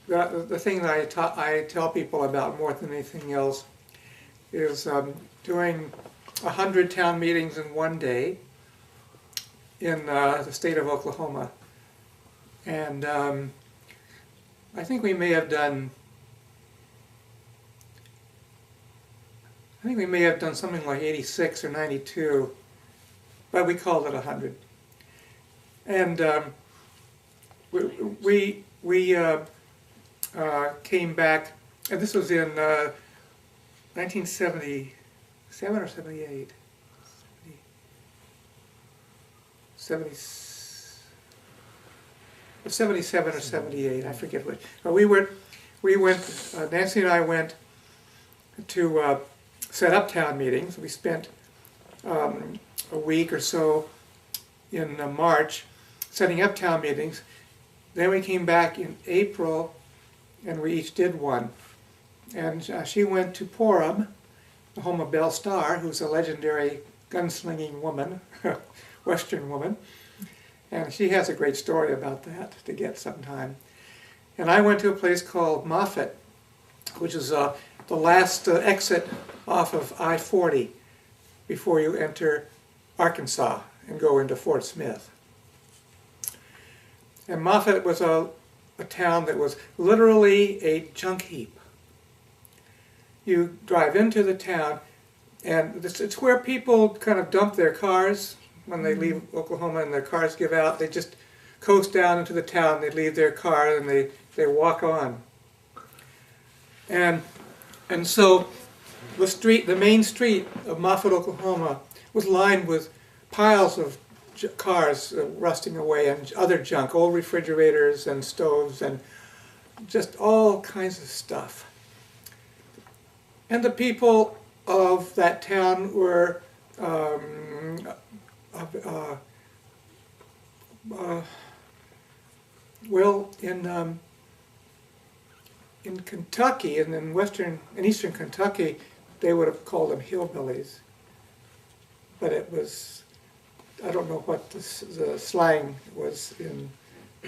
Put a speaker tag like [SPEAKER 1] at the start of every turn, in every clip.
[SPEAKER 1] the thing that I tell people about more than anything else is doing 100 town meetings in one day in the state of Oklahoma. And I think we may have done something like 86 or 92, but we called it 100. And we came back, and this was in 1977 or 78. 77 or 78, I forget which. But we went, Nancy and I went to set up town meetings. We spent a week or so in March setting up town meetings. Then we came back in April and we each did one. And she went to Porham, the home of Belle Starr, who's a legendary gunslinging woman, Western woman. And she has a great story about that to get sometime. And I went to a place called Moffett, which is the last exit off of I-40 before you enter Arkansas and go into Fort Smith. And Moffett was a town that was literally a junk heap. You drive into the town, and it's where people kind of dump their cars when they leave Oklahoma and their cars give out. They just coast down into the town, they leave their car, and they walk on. And so the main street of Moffett, Oklahoma was lined with piles of cars rusting away and other junk, old refrigerators and stoves and just all kinds of stuff. And the people of that town were well, in Kentucky and in eastern Kentucky, they would have called them hillbillies. But it was, I don't know what the slang was in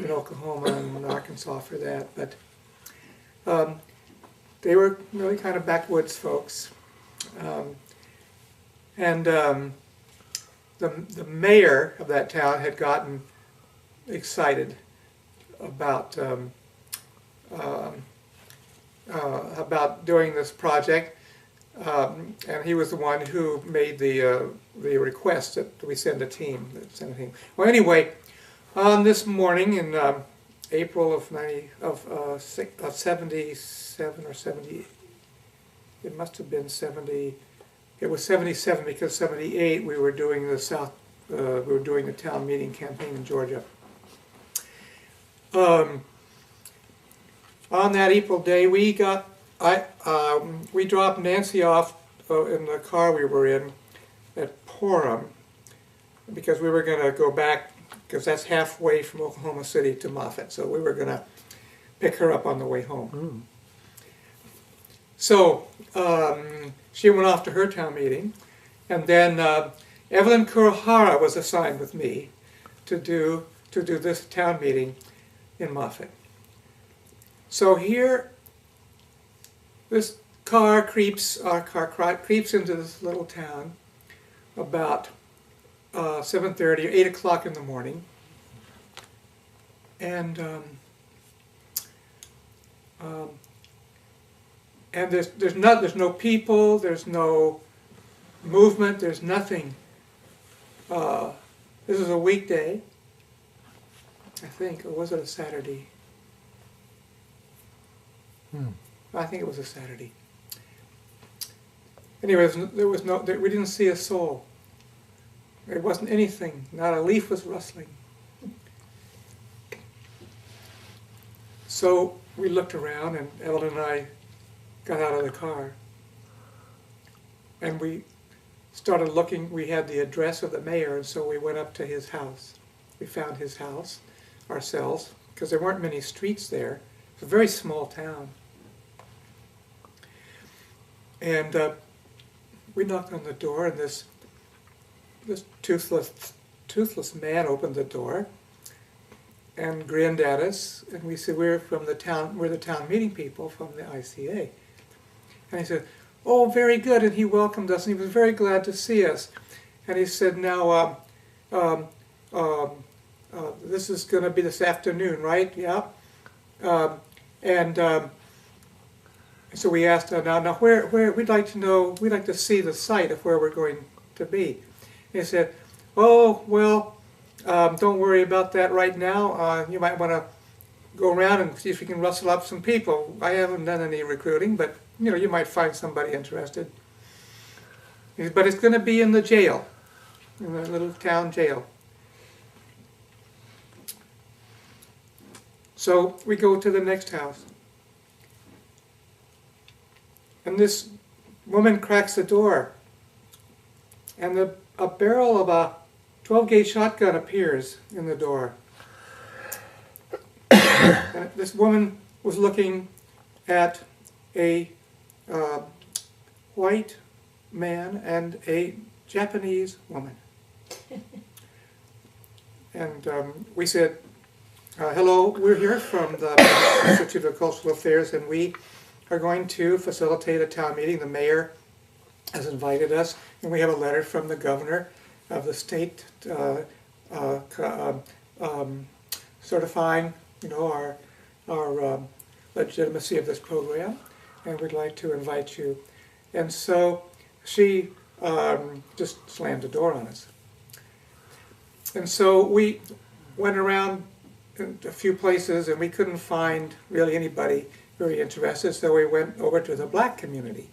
[SPEAKER 1] Oklahoma and Arkansas for that, but they were really kind of backwoods folks. The mayor of that town had gotten excited about doing this project, and he was the one who made the request that we send a team. Well, anyway, on this morning in April of 77 or 70, it must have been 70. It was 77 because 78 we were doing the town meeting campaign in Georgia. On that April day, we dropped Nancy off in the car we were in at Porham because we were going to go back, because that's halfway from Oklahoma City to Moffett, so we were going to pick her up on the way home. So she went off to her town meeting, and then Evelyn Kurohara was assigned with me to do this town meeting in Moffett. So here, this car creeps into this little town about 7:30 or 8 o'clock in the morning, and there's no people, there's no movement, there's nothing. This is a weekday, I think, or was it a Saturday? I think it was a Saturday. Anyway, we didn't see a soul. There wasn't anything. Not a leaf was rustling. So we looked around, and Evelyn and I got out of the car. And we started looking. We had the address of the mayor, and so we went up to his house. We found his house ourselves, because there weren't many streets there. It's a very small town. And we knocked on the door, and this toothless man opened the door, and grinned at us, and we said, we're the town meeting people from the ICA. And he said, oh, very good, and he welcomed us, and he was very glad to see us. And he said, now, this is going to be this afternoon, right? Yeah. So we asked, now where we'd like to see the site of where we're going to be. And he said, oh, well, don't worry about that right now. You might want to go around and see if you can rustle up some people. I haven't done any recruiting, but you might find somebody interested. But it's going to be in the jail, in the little town jail. So we go to the next house. And this woman cracks the door. And a barrel of a 12-gauge shotgun appears in the door. And this woman was looking at a white man and a Japanese woman. And we said, hello, we're here from the Institute of Cultural Affairs, and we are going to facilitate a town meeting. The mayor has invited us, and we have a letter from the governor of the state certifying, our legitimacy of this program, and we'd like to invite you. And so she just slammed the door on us. And so we went around a few places, and we couldn't find really anybody very interested, so we went over to the black community.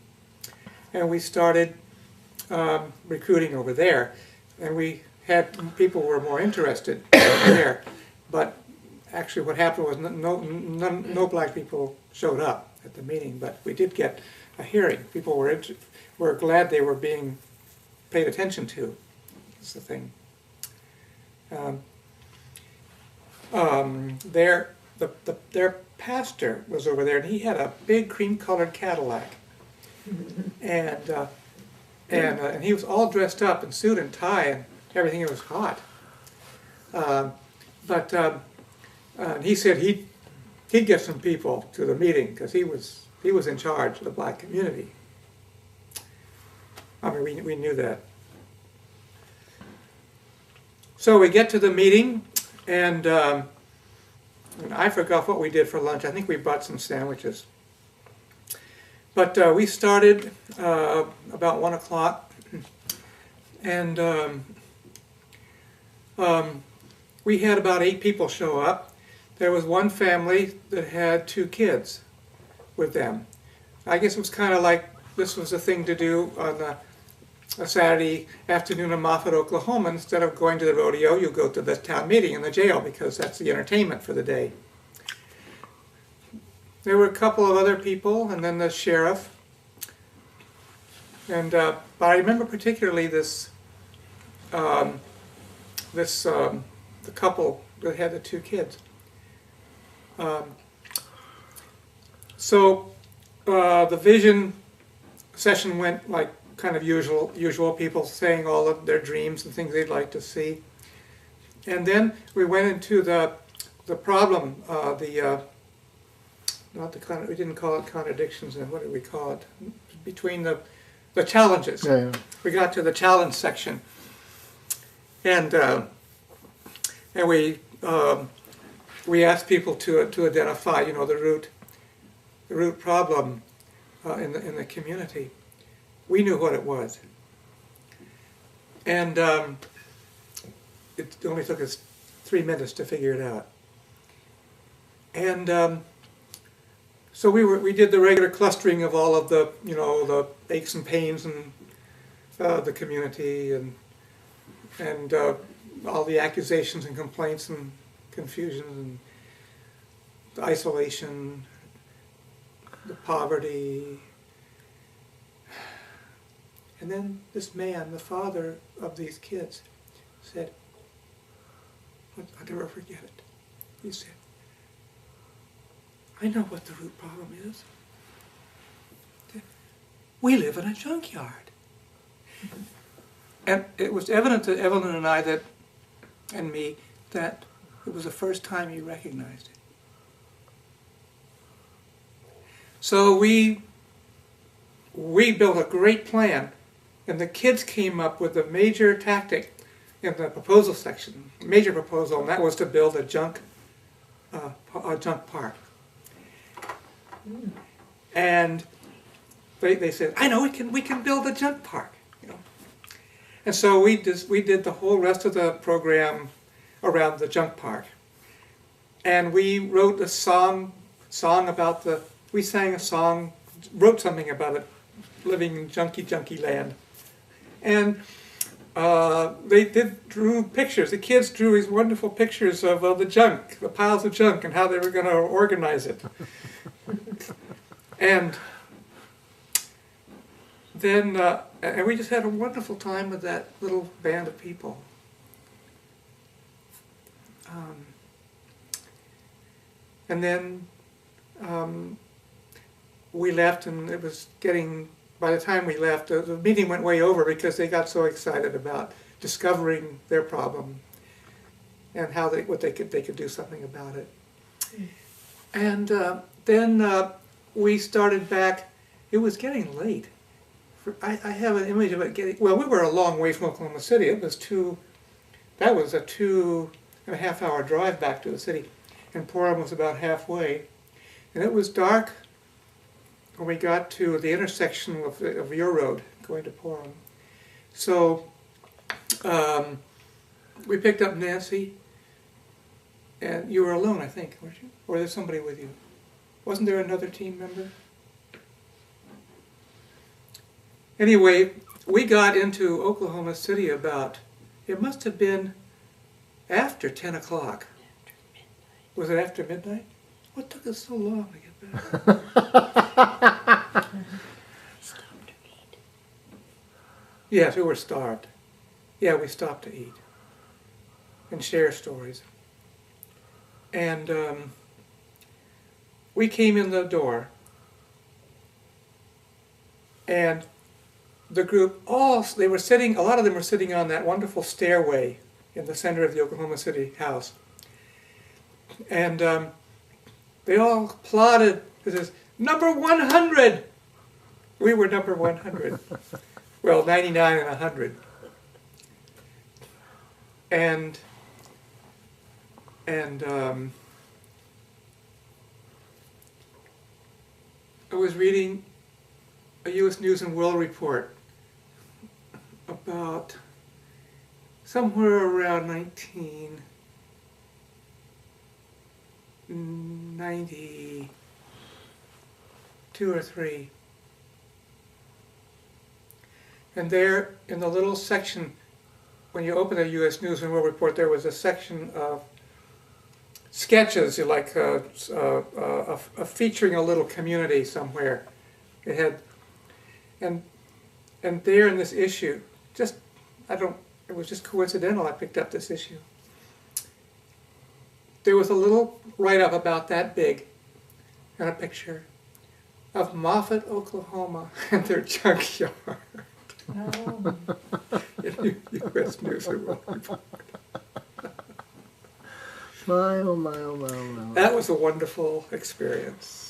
[SPEAKER 1] And we started recruiting over there. And we had people who were more interested there. But actually what happened was no black people showed up at the meeting, but we did get a hearing. People were glad they were being paid attention to. That's the thing. Their pastor was over there, and he had a big cream-colored Cadillac, and he was all dressed up in suit and tie and everything. It was hot, but he said he'd get some people to the meeting because he was in charge of the black community. I mean, we knew that. So we get to the meeting, and I forgot what we did for lunch. I think we bought some sandwiches. But we started about 1 o'clock, and we had about 8 people show up. There was one family that had 2 kids with them. I guess it was kind of like this was a thing to do on a Saturday afternoon in Moffett, Oklahoma. Instead of going to the rodeo, you go to the town meeting in the jail because that's the entertainment for the day. There were a couple of other people, and then the sheriff. And but I remember particularly the couple that had the 2 kids. So the vision session went like kind of usual, people saying all of their dreams and things they'd like to see. And then we went into the problem, we didn't call it contradictions, and what did we call it? Between the challenges. Yeah. We got to the challenge section, and we asked people to identify, the root problem in the community. We knew what it was, and it only took us 3 minutes to figure it out. And so we did the regular clustering of all of the the aches and pains and the community and all the accusations and complaints and confusions and the isolation, the poverty. And then this man, the father of these kids, said, I'll never forget it. He said, I know what the root problem is. We live in a junkyard. And it was evident to Evelyn and I and me that It was the first time he recognized it. So we built a great plan, and the kids came up with a major tactic in the proposal section, major proposal, and that was to build a junk park. And they said, "I know, we can build a junk park." You know? And so we did the whole rest of the program around the junk park, and we wrote a song about we sang a song, wrote something about it, living in junky land, and they drew pictures. The kids drew these wonderful pictures of the junk, the piles of junk, and how they were going to organize it. And then and we just had a wonderful time with that little band of people. And then we left, and it was getting, by the time we left, the meeting went way over because they got so excited about discovering their problem and how they could do something about it. And then we started back. It was getting late. I have an image of it getting, well, we were a long way from Oklahoma City. That was a 2.5 hour drive back to the city, and Portland was about halfway. And it was dark when we got to the intersection of your road going to Portland. So we picked up Nancy, and you were alone, I think, weren't you? Or there's somebody with you? Wasn't there another team member? Anyway, we got into Oklahoma City about, it must have been after 10 o'clock. Was it after midnight? What took us so long to get back?
[SPEAKER 2] Stopped to eat.
[SPEAKER 1] Yes, we were starved. Yeah, we stopped to eat and share stories. And we came in the door, and the group, a lot of them were sitting on that wonderful stairway in the center of the Oklahoma City house. And they all applauded. This is number 100. We were number 100. Well, 99 and 100. And I was reading a U.S. News and World Report about somewhere around 1992 or 3. And there, in the little section, when you open the U.S. News and World Report, there was a section of sketches, like featuring a little community somewhere. It had, and there in this issue, it was just coincidental I picked up this issue. There was a little write-up about that big, and a picture of Moffett, Oklahoma, and their junkyard.
[SPEAKER 2] Oh.
[SPEAKER 1] In U.S. News and World Report.
[SPEAKER 3] My, oh my, oh my, oh my.
[SPEAKER 1] That was a wonderful experience.